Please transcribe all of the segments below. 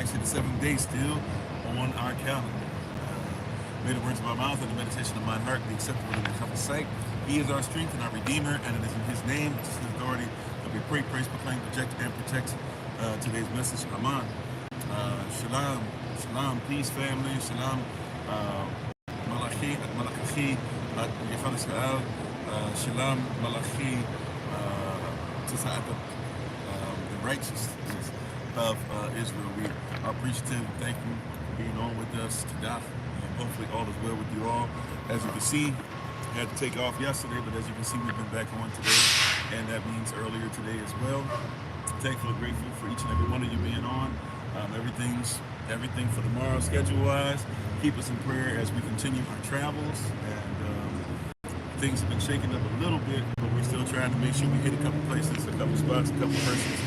actually the 7th day still on our calendar. May the words of our mouth and the meditation of my heart be acceptable in the Prophet's sight. He is our strength and our Redeemer, and it is in His name, which is His authority, that we pray, praise, proclaim, project, and protect today's message. Amen. Shalom. Shalom. Peace, family. Shalom. Malachi. Malachi. Shalom. Malachi. The righteousness of Israel. We are appreciative and thankful for being on with us today. Hopefully all is well with you all. As you can see, I had to take off yesterday, but as you can see, we've been back on today, and that means earlier today as well. Thankful and grateful for each and every one of you being on. Everything for tomorrow schedule-wise. Keep us in prayer as we continue our travels, and things have been shaking up a little bit, but we're still trying to make sure we hit a couple places, a couple spots, a couple persons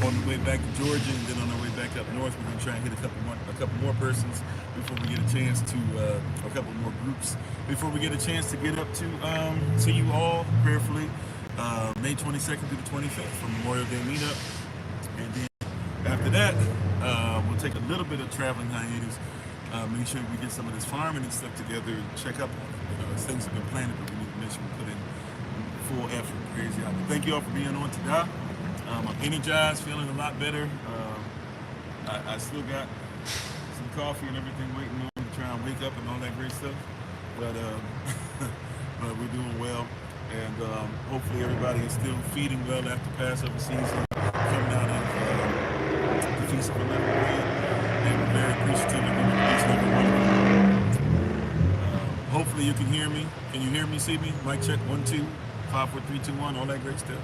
on the way back to Georgia, and then on our way back up north, we're going to try and hit a couple more persons before we get a chance to, a couple more groups, before we get a chance to get up to you all prayerfully, May 22nd through the 25th for Memorial Day meetup. And then after that, we'll take a little bit of traveling hiatus, make sure we get some of this farming and stuff together, check up on it. Things have been planted, but we need to make sure we put in full effort. Praise God. Thank you all for being on today. I'm energized, feeling a lot better. I still got some coffee and everything waiting on to try and wake up and all that great stuff. But but we're doing well, and hopefully everybody is still feeding well after Passover season, coming out of the Feast of Unleavened Bread, and we're very appreciative of each and every one of you. Hopefully you can hear me. Can you hear me, see me? Mic check, 1, 2, 5, 4, 3, 2, 1, all that great stuff.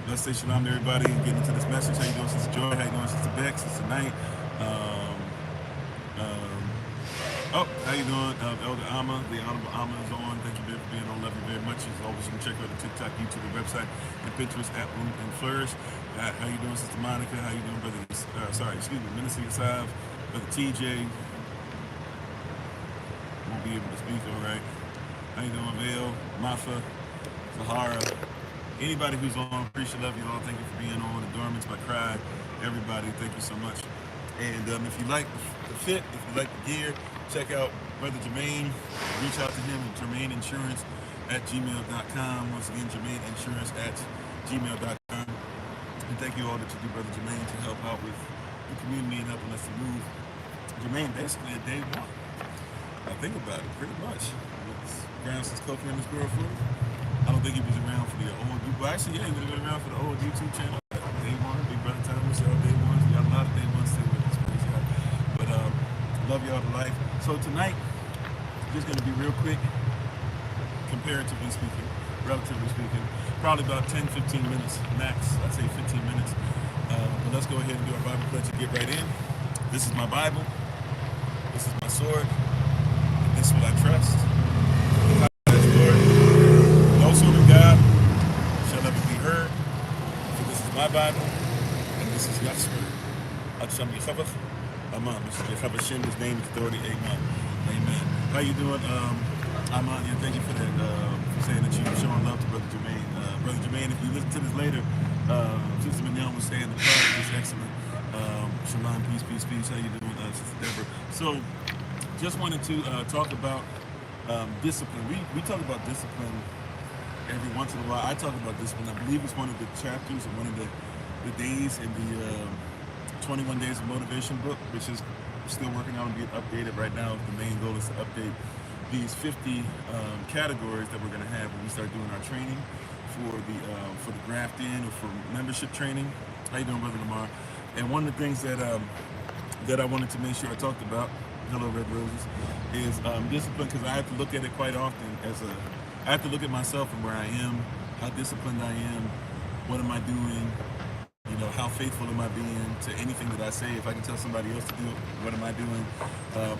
Let's say shalom to everybody and get into this message. How you doing, Sister Joy? How you doing, Sister Beck, Sister Knight? How you doing? Elder Amma, the Honorable Amma is on. Thank you for being on. Love you very much. As always, you can check out the TikTok, YouTube, and website, and Pinterest at Bloom and Flourish. How you doing, Sister Monica? How you doing, Brother? Minister Yasav, Brother TJ. Won't be able to speak, all right. How you doing, Vale, Mafa, Sahara? Anybody who's on, appreciate, love you all. Thank you for being on. The Dormants, by Cry, everybody, thank you so much. And if you like the fit, if you like the gear, check out Brother Jermaine. Reach out to him at jermaineinsurance@gmail.com. Once again, jermaineinsurance@gmail.com. And thank you all that you do, Brother Jermaine, to help out with the community and helping us to move. Jermaine, basically a day one. I think about it, pretty much. It's around since Kofi and his girlfriend. I don't think he was around for the old, well, actually, yeah, he would have been around for the old YouTube channel. Day one, Big Brother Thomas, all day ones. We got a lot of day ones still with us, praise God. But love y'all to life. So tonight, just gonna be real quick, comparatively speaking, relatively speaking, probably about 10, 15 minutes max. I'd say 15 minutes. But let's go ahead and do our Bible pledge and get right in. This is my Bible. This is my sword. And this is what I trust. Sword of God shall never be heard, for this is my Bible, and this is God's word. Hashem Yechavach, Amen. This is Yechavach Shem, His name is authority, Amen. Amen. How you doing, Amen? Yeah, thank you for that, for saying that you're showing love to Brother Jermaine. Brother Jermaine, if you listen to this later, Sister Manel was saying the product is excellent. Shalom, peace, peace, peace. How you doing, Sister Deborah? So, just wanted to talk about discipline. We talk about discipline every once in a while. I talk about discipline. I believe it's one of the chapters or one of the days in the 21 Days of Motivation book, which is still working on being updated right now. The main goal is to update these 50 categories that we're going to have when we start doing our training for the graft in or for membership training. How you doing, Brother Lamar? And one of the things that I wanted to make sure I talked about, hello Red Roses, is discipline, because I have to look at it quite often I have to look at myself and where I am, how disciplined I am, what am I doing, how faithful am I being to anything that I say. If I can tell somebody else to do it, what am I doing?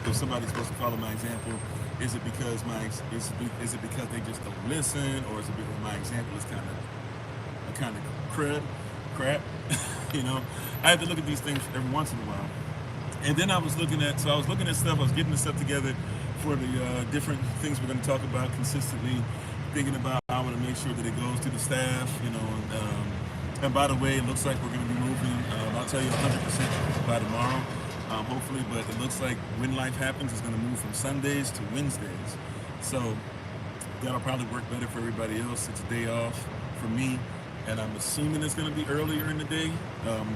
If somebody's supposed to follow my example, is it because they just don't listen, or is it because my example is kind of crap? I had to look at these things every once in a while. And then I was looking at stuff, I was getting the stuff together for the different things we're going to talk about consistently, thinking about how I want to make sure that it goes to the staff, And by the way, it looks like we're going to be moving, I'll tell you 100% by tomorrow, hopefully, but it looks like When Life Happens is going to move from Sundays to Wednesdays. So that'll probably work better for everybody else. It's a day off for me, and I'm assuming it's going to be earlier in the day.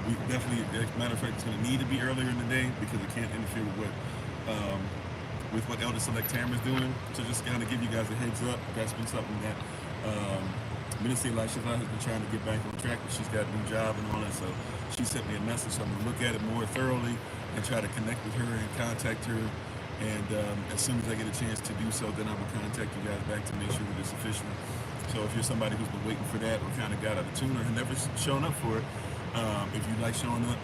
We definitely, as a matter of fact, it's going to need to be earlier in the day because it can't interfere with what Elder Select Tamara's doing. So just kind of give you guys a heads up. That's been something that Minister Elisha has been trying to get back on track, but she's got a new job and all that. So she sent me a message. So I'm going to look at it more thoroughly and try to connect with her and contact her. And as soon as I get a chance to do so, then I will contact you guys back to make sure that it's official. So if you're somebody who's been waiting for that or kind of got out of tune or have never shown up for it, if you like showing up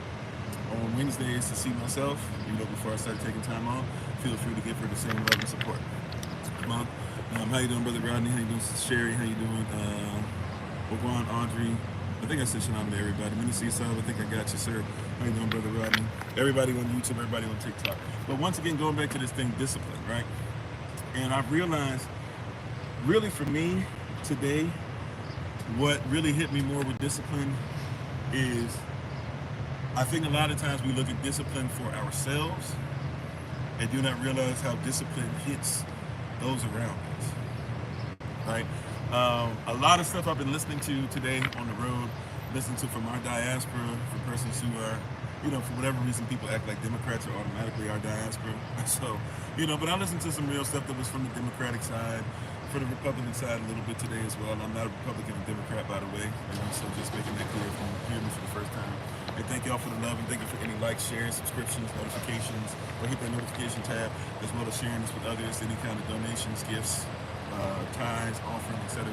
on Wednesdays to see myself, before I start taking time off, feel free to give her the same love and support. Mom, how you doing, Brother Rodney? How you doing, Sherry? How you doing, Ogwan, Audrey? I think I said shalom to everybody. Minister Esau, I think I got you, sir. How you doing, Brother Rodney? Everybody on YouTube, everybody on TikTok. But once again, going back to this thing, discipline, right? And I've realized, really for me today, what really hit me more with discipline is, I think a lot of times we look at discipline for ourselves and do not realize how discipline hits those around us, right? A lot of stuff I've been listening to today on the road, listening to from our diaspora, from persons who are, for whatever reason, people act like Democrats are automatically our diaspora. So, but I listened to some real stuff that was from the Democratic side, for the Republican side a little bit today as well. I'm not a Republican or Democrat, by the way, so just making that clear if you hear me for the first time. And thank y'all for the love, and thank you for any likes, shares, subscriptions, notifications, or hit that notification tab, as well as sharing this with others, any kind of donations, gifts, tithes, offering, etc.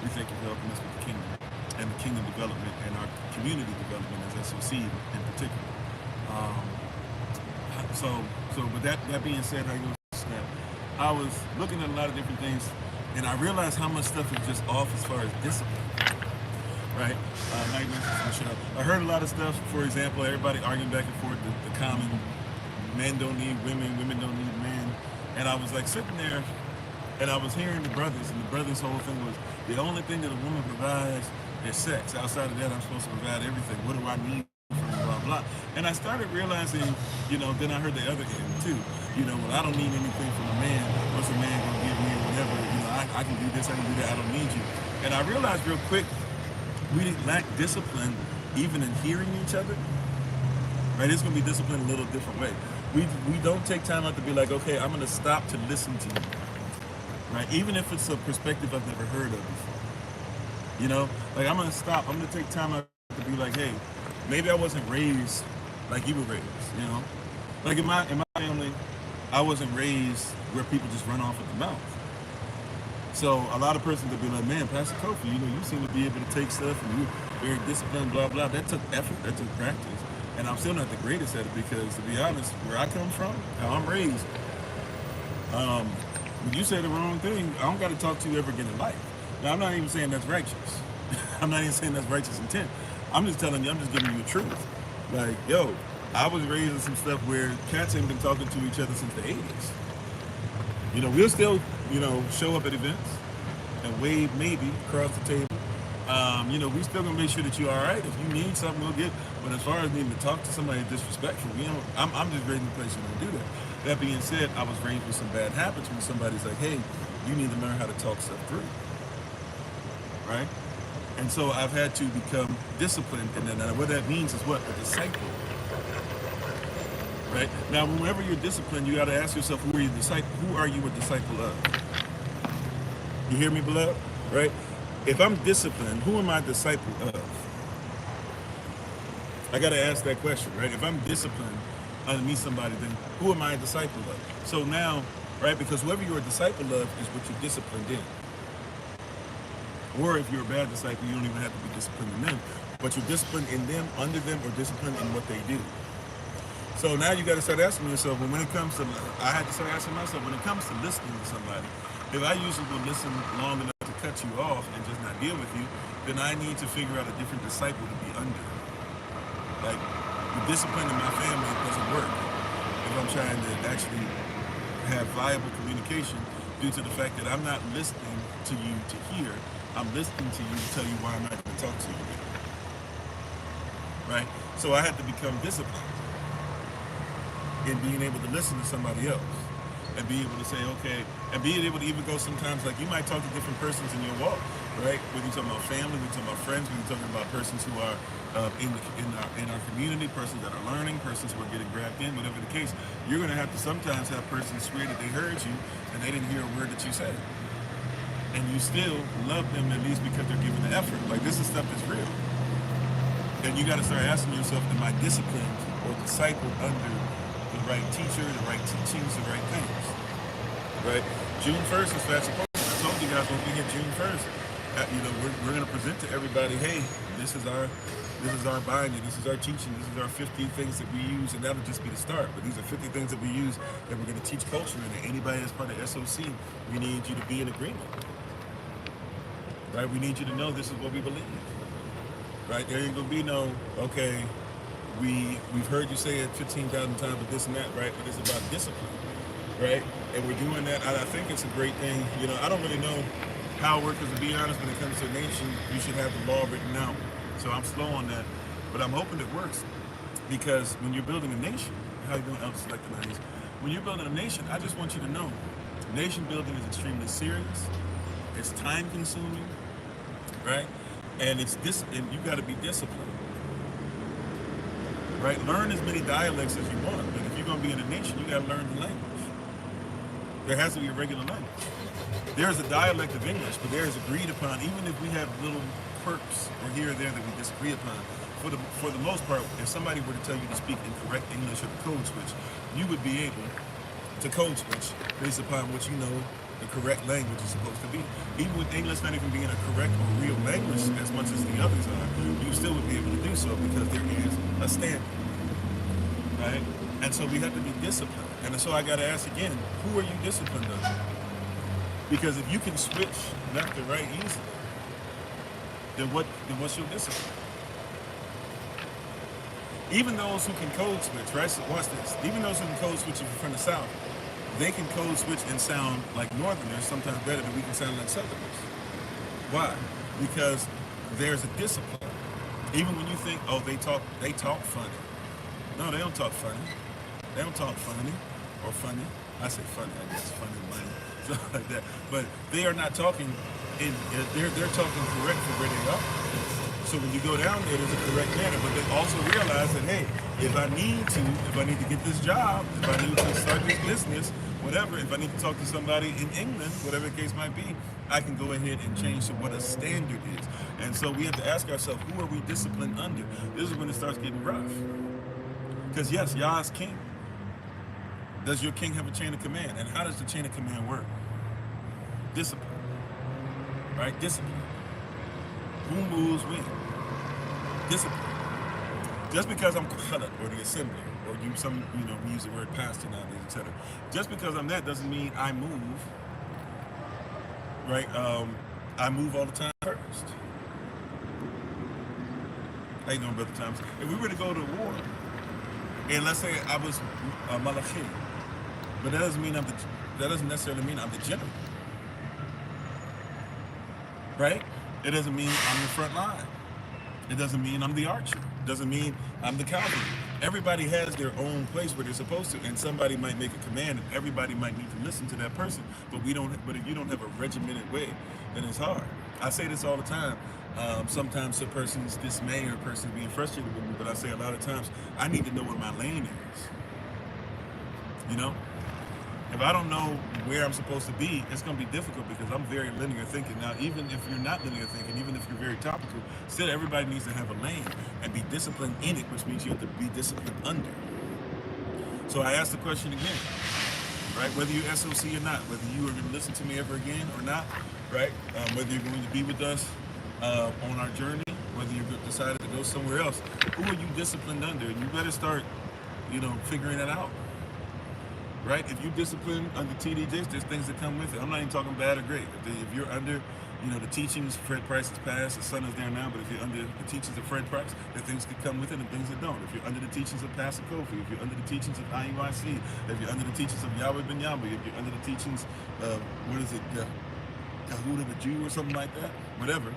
We thank you for helping us with the kingdom and the kingdom development and our community development as SOC in particular. With that being said, I was looking at a lot of different things, and I realized how much stuff is just off as far as discipline. Right? I heard a lot of stuff. For example, everybody arguing back and forth the common men don't need women, women don't need men. And I was like sitting there, and I was hearing the brothers, and the brothers' whole thing was, the only thing that a woman provides is sex. Outside of that, I'm supposed to provide everything. What do I need from blah, blah. And I started realizing, then I heard the other end too. Well, I don't need anything from a man. What's a man gonna give me or whatever? I can do this, I can do that, I don't need you. And I realized real quick, we lack discipline even in hearing each other, right? It's going to be disciplined a little different way. We don't take time out to be like, okay, I'm going to stop to listen to you, right? Even if it's a perspective I've never heard of before. Like I'm going to stop. I'm going to take time out to be like, hey, maybe I wasn't raised like you were raised, Like in my family, I wasn't raised where people just run off at the mouth. So a lot of persons would be like, man, Pastor Kofi, you seem to be able to take stuff and you're very disciplined, blah, blah. That took effort, that took practice. And I'm still not the greatest at it because, to be honest, where I come from, how I'm raised, when you say the wrong thing, I don't got to talk to you ever again in life. Now, I'm not even saying that's righteous. I'm not even saying that's righteous intent. I'm just telling you, I'm just giving you the truth. Like, yo, I was raised in some stuff where cats ain't been talking to each other since the 80s. We'll still, show up at events and wave maybe across the table. We still gonna make sure that you're all right. If you need something, we'll get. But as far as needing to talk to somebody disrespectful, I'm just raised in a place you don't do that. That being said, I was raised with some bad habits when somebody's like, hey, you need to learn how to talk stuff through, right? And so I've had to become disciplined, and then what that means is what? A disciple. Right? Now, whenever you're disciplined, you got to ask yourself, who are you a disciple of? You hear me, beloved? Right? If I'm disciplined, who am I a disciple of? I got to ask that question, right? If I'm disciplined underneath somebody, then who am I a disciple of? So now, right, because whoever you're a disciple of is what you're disciplined in. Or if you're a bad disciple, you don't even have to be disciplined in them, but you're disciplined in them, under them, or disciplined in what they do. So now you got to start asking yourself, when it comes to, I had to start asking myself, when it comes to listening to somebody, if I usually will listen long enough to cut you off and just not deal with you, then I need to figure out a different disciple to be under. Like, the discipline in my family doesn't work if I'm trying to actually have viable communication due to the fact that I'm not listening to you to hear, I'm listening to you to tell you why I'm not going to talk to you. right? So I had to become disciplined in being able to listen to somebody else and be able to say, okay, and being able to even go sometimes, like you might talk to different persons in your walk, right? Whether you're talking about family, whether you're talking about friends, whether you're talking about persons who are in our community, persons that are learning, persons who are getting grabbed in, whatever the case, you're going to have to sometimes have persons swear that they heard you and they didn't hear a word that you said. And you still love them at least because they're giving the effort. Like, this is stuff that's real. And you got to start asking yourself, am I disciplined or discipled under the right teacher, the right teachings, the right things? Right? June 1st is fast approaching. I told you guys when we hit June 1st, we're going to present to everybody, hey, this is our binding, this is our teaching, this is our 50 things that we use, and that'll just be the start. But these are 50 things that we use that we're going to teach culture, and anybody that's part of SOC, we need you to be in agreement. Right? We need you to know this is what we believe. Right? There ain't going to be no, okay, we've heard you say it 15,000 times, but this and that, right? But it's about discipline, right? And we're doing that. I think it's a great thing. I don't really know how it works, because to be honest, when it comes to a nation, you should have the law written out. So I'm slow on that, but I'm hoping it works, because when you're building a nation, how you doing, Elder Select Nice? When you're building a nation, I just want you to know, nation building is extremely serious. It's time consuming, right? And and you got to be disciplined, right? Learn as many dialects as you want, but if you're going to be in a nation, you got to learn the language. There has to be a regular language. There's a dialect of English, but there is agreed upon, even if we have little quirks or here or there that we disagree upon. For the most part, if somebody were to tell you to speak in correct English or the code switch, you would be able to code switch based upon what you know the correct language is supposed to be. Even with English not even being a correct or real language as much as the others are, you still would be able to do so, because there is a standard, right? And so we have to be disciplined. And so I got to ask again, who are you disciplined under? Because if you can switch left to right easily, then what's your discipline? Even those who can code switch, right? So watch this. Even those who can code switch if you're from the South, they can code switch and sound like Northerners sometimes better than we can sound like Southerners. Why? Because there's a discipline. Even when you think, oh, they talk funny. No, they don't talk funny. They don't talk funny or funny. I say funny, I guess, funny, money, stuff like that. But they are not talking they're talking correct for where they are. So when you go down there, there's a correct manner. But they also realize that, hey, if I need to get this job, if I need to start this business, whatever, if I need to talk to somebody in England, whatever the case might be, I can go ahead and change to what a standard is. And so we have to ask ourselves, who are we disciplined under? This is when it starts getting rough. Because yes, Yah is king. Does your king have a chain of command? And how does the chain of command work? Discipline. Right? Discipline. Who moves when? Discipline. Just because I'm Khalid or the assembly, or we use the word pastor nowadays, etc. Just because I'm that doesn't mean I move. Right? I move all the time first. How you doing, Brother Thomas? If we were to go to war, and let's say I was a Malachi, but that doesn't necessarily mean I'm the general. Right? It doesn't mean I'm the front line. It doesn't mean I'm the archer. It doesn't mean I'm the cavalry. Everybody has their own place where they're supposed to, and somebody might make a command, and everybody might need to listen to that person. But if you don't have a regimented way, then it's hard. I say this all the time. Sometimes a person's dismay or a person's being frustrated with me, but I say a lot of times, I need to know what my lane is. If I don't know where I'm supposed to be, it's going to be difficult, because I'm very linear thinking. Now, even if you're not linear thinking, even if you're very topical, still everybody needs to have a lane and be disciplined in it, which means you have to be disciplined under. So I asked the question again, right? Whether you're SOC or not, whether you are going to listen to me ever again or not, right? Whether you're going to be with us on our journey, whether you've decided to go somewhere else, who are you disciplined under? And you better start, figuring that out. Right? If you discipline under TDJs, there's things that come with it. I'm not even talking bad or great. If you're under, the teachings, Fred Price is passed, the son is there now, but if you're under the teachings of Fred Price, there are things that come with it and things that don't. If you're under the teachings of Pastor Kofi, if you're under the teachings of IUIC, if you're under the teachings of Yahweh Ben Yahweh, if you're under the teachings of, Yahuda the Jew or something like that, whatever,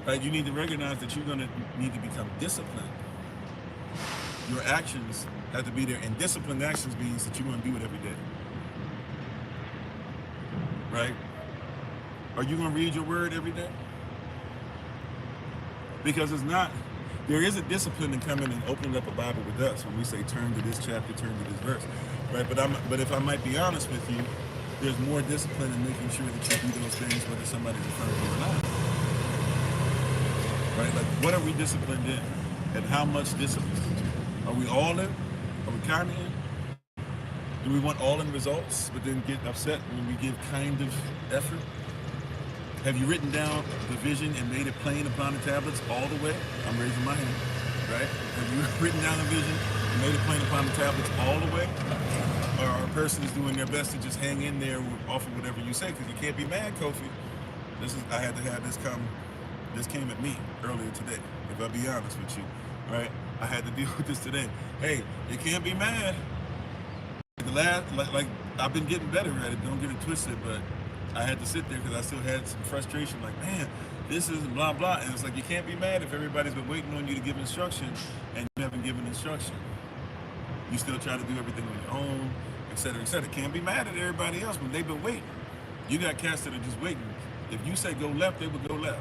right? You need to recognize that you're going to need to become disciplined Your actions have to be there, and disciplined actions means that you're going to do it every day, right? Are you going to read your word every day? Because it's not, there is a discipline in coming and opening up a Bible with us when we say turn to this chapter, turn to this verse, right? But if I might be honest with you, there's more discipline in making sure that you do those things whether somebody's in front of you or not, right? Like, what are we disciplined in, and how much discipline? Are we all in? Are we kind of in? Do we want all in results, but then get upset when we give kind of effort? Have you written down the vision and made it plain upon the tablets all the way? I'm raising my hand, right? Have you written down the vision and made it plain upon the tablets all the way? Or a person is doing their best to just hang in there off of whatever you say, because you can't be mad, Kofi. I had to have this came at me earlier today, if I'll be honest with you, right? I had to deal with this today. Hey, you can't be mad. Like I've been getting better at it, don't get it twisted, but I had to sit there because I still had some frustration, like, man, this isn't blah, blah. And it's like, you can't be mad if everybody's been waiting on you to give instruction and you haven't given instruction. You still try to do everything on your own, et cetera, et cetera. Can't be mad at everybody else when they've been waiting. You got cats that are just waiting. If you say go left, they will go left.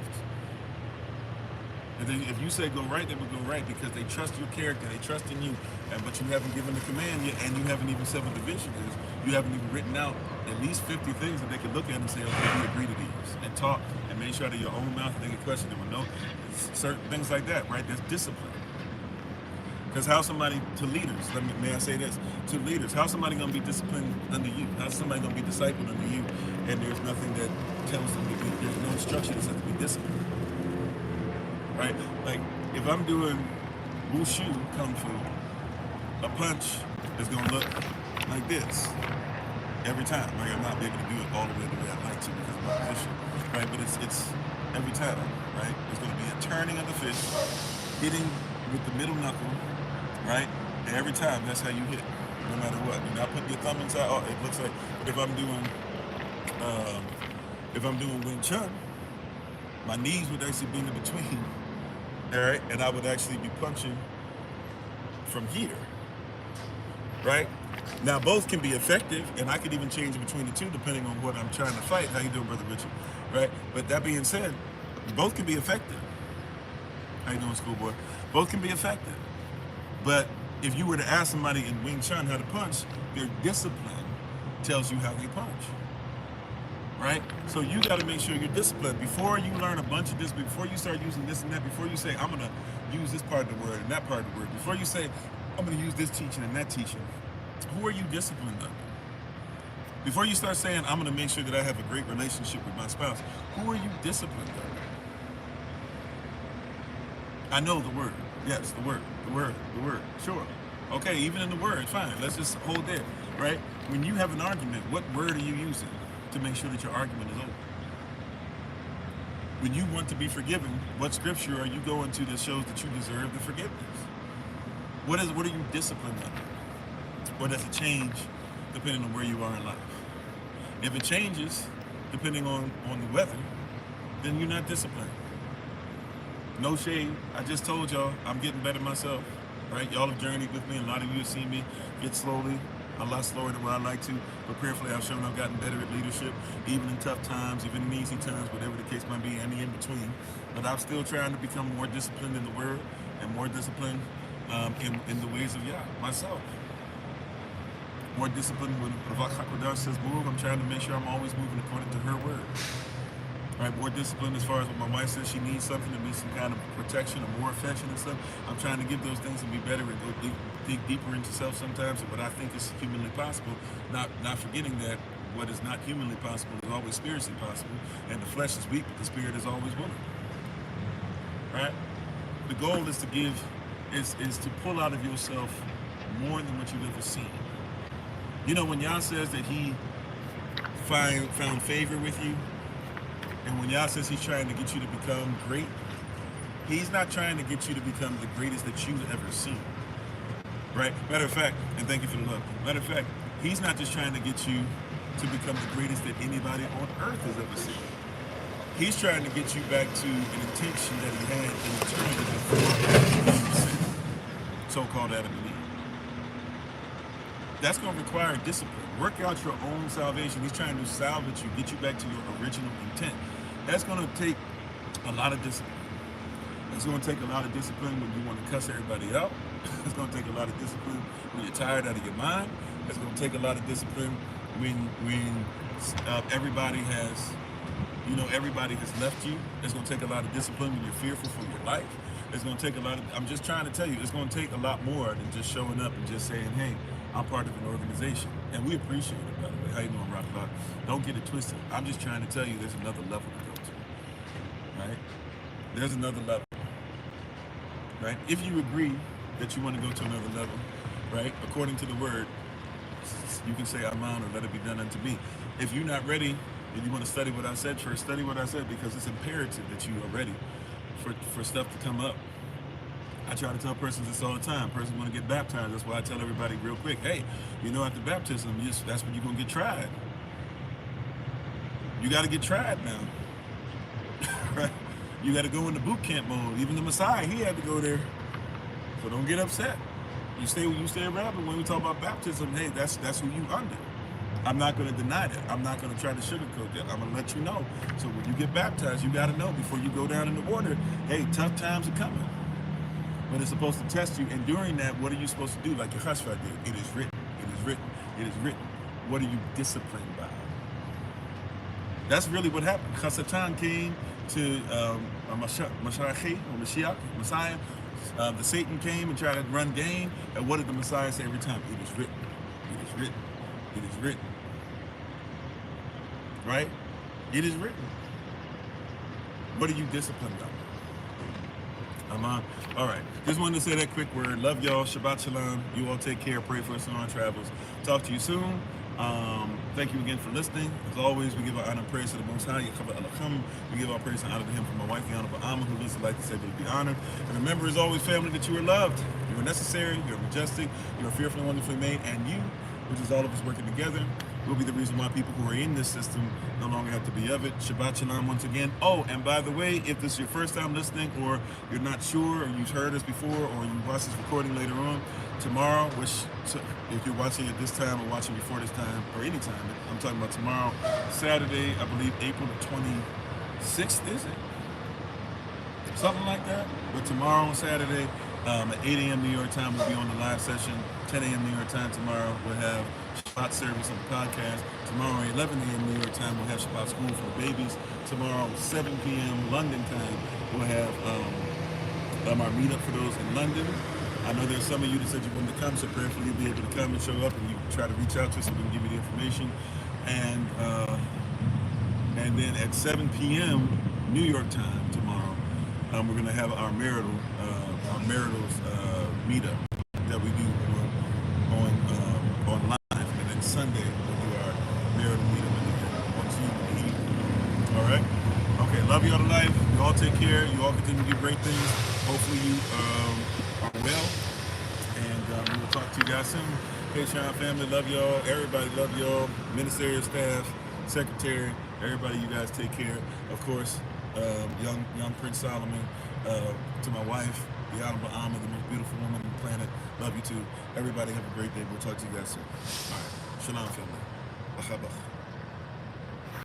And then if you say go right, they will go right because they trust your character, they trust in you, but you haven't given the command yet, and you haven't even said what the vision is. You haven't even written out at least 50 things that they can look at and say, okay, we agree to these, and talk, and make sure that your own mouth, they can question them, no, certain things like that, right? There's discipline. Because how somebody, to leaders, may I say this, to leaders, how somebody going to be disciplined under you? How's somebody going to be discipled under you, and there's nothing that tells them to be, there's no instruction that says to be disciplined. Right? Like, if I'm doing wushu, kung fu, a punch is going to look like this every time. Like, I'm not able to do it all the way the way I like to because of my position, right? But it's every time, right? There's going to be a turning of the fist, hitting with the middle knuckle, right? And every time, that's how you hit, no matter what. You not put your thumb inside. Oh, it looks like, but if I'm doing Wing Chun, my knees would actually be in between. All right, and I would actually be punching from here, right? Now, both can be effective, and I could even change between the two depending on what I'm trying to fight. How you doing, Brother Richard? Right? But that being said, both can be effective. How you doing, schoolboy? Both can be effective. But if you were to ask somebody in Wing Chun how to punch, their discipline tells you how they punch. Right? So you got to make sure you're disciplined. Before you learn a bunch of discipline, before you start using this and that, before you say, I'm going to use this part of the word and that part of the word, before you say, I'm going to use this teaching and that teaching, who are you disciplined under? Before you start saying, I'm going to make sure that I have a great relationship with my spouse, who are you disciplined under? I know the word. Yes, the word. Sure. Okay, even in the word, fine. Let's just hold there, right? When you have an argument, what word are you using to make sure that your argument is over? When you want to be forgiven, what scripture are you going to that shows that you deserve the forgiveness? What are you disciplined under? Or does it change depending on where you are in life? If it changes depending on the weather, then you're not disciplined. No shade. I just told y'all I'm getting better myself, right? Y'all have journeyed with me. A lot of you have seen me get slowly, a lot slower than what I like to, but prayerfully I've shown I've gotten better at leadership, even in tough times, even in easy times, whatever the case might be, and the in between. But I'm still trying to become more disciplined in the word and more disciplined in the ways of Yah, myself. More disciplined when Hakodah says move, I'm trying to make sure I'm always moving according to her word. Right, more disciplined as far as when my wife says she needs something, to need some kind of protection or more affection and stuff. I'm trying to give those things and be better and go dig deeper into self sometimes and what I think is humanly possible, not forgetting that what is not humanly possible is always spiritually possible, and the flesh is weak, but the spirit is always willing. Right? The goal is to give, is to pull out of yourself more than what you've ever seen. You know, when Yah says that he found favor with you, and when Yah says he's trying to get you to become great, he's not trying to get you to become the greatest that you've ever seen. Right? Matter of fact, and thank you for the love. Matter of fact, he's not just trying to get you to become the greatest that anybody on earth has ever seen. He's trying to get you back to an intention that he had in eternity before you sinned. so-called Adam and Eve. That's going to require discipline. Work out your own salvation. He's trying to salvage you, get you back to your original intent. That's going to take a lot of discipline. It's going to take a lot of discipline when you want to cuss everybody out. It's going to take a lot of discipline when you're tired out of your mind. It's going to take a lot of discipline when everybody has, everybody has left you. It's going to take a lot of discipline when you're fearful for your life. It's going to take a lot of, I'm just trying to tell you, it's going to take a lot more than just showing up and just saying, hey, I'm part of an organization. And we appreciate it, by the way. How you doing, Rock Block? Don't get it twisted. I'm just trying to tell you there's another level to go to, right? There's another level, right? If you agree that you want to go to another level, right, according to the word, you can say amen or let it be done unto me. If you're not ready and you want to study what I said first, study what I said, because it's imperative that you are ready for stuff to come up. I try to tell persons this all the time. Persons want to get baptized. That's why I tell everybody real quick, hey, after baptism, that's when you're going to get tried. You got to get tried now. Right? You got to go into boot camp mode. Even the Messiah, he had to go there. So don't get upset. You stay around, but when we talk about baptism, hey, that's who you under. I'm not going to deny that. I'm not going to try to sugarcoat that. I'm going to let you know. So when you get baptized, you got to know before you go down in the water, hey, tough times are coming. But it's supposed to test you. And during that, what are you supposed to do? Like Yehoshua did. It is written. It is written. It is written. What are you disciplined by? That's really what happened. Chasatan came to Messiah. The Satan came and tried to run game. And what did the Messiah say every time? It is written. It is written. It is written. Right? It is written. What are you disciplined by? I'm on. All right. Just wanted to say that quick word. Love y'all. Shabbat shalom. You all take care. Pray for us on our travels. Talk to you soon. Thank you again for listening. As always, we give our honor and praise to the Most High. We give our praise and honor to Him for my wife, the Honorable Amma, who lives the life to say to be honored. And remember, as always, family, that you are loved. You are necessary. You are majestic. You are fearfully and wonderfully made. And you, which is all of us working together, will be the reason why people who are in this system no longer have to be of it. Shabbat shalom once again. Oh, and by the way, if this is your first time listening, or you're not sure, or you've heard us before, or you watch this recording later on, tomorrow, which if you're watching at this time or watching before this time, or any time, I'm talking about tomorrow, Saturday, I believe April the 26th, is it? Something like that. But tomorrow, Saturday, at 8 a.m. New York time, we'll be on the live session. 10 a.m. New York time tomorrow, we'll have Shabbat service on the podcast. Tomorrow at 11 a.m. New York time, we'll have Shabbat school for the babies. Tomorrow, 7 p.m. London time, we'll have our meetup for those in London. I know there's some of you that said you wanted to come, so prayerfully you'll be able to come and show up, and you try to reach out to us so we can give you the information. And then at 7 p.m. New York time tomorrow, we're going to have our maritals meetup that we do on live, and then Sunday we'll do our marital meetup on Tuesday evening. All right? Okay, love you all to life. You all take care. You all continue to do great things. Hopefully you are well, and we will talk to you guys soon. Patreon family, love y'all. Everybody, love y'all. Ministerial staff, secretary, everybody, you guys take care. Of course, young Prince Solomon, to my wife, the Honorable Amma, the most beautiful woman on the planet. Love you too. Everybody have a great day. We'll talk to you guys soon. All right. Shalom family.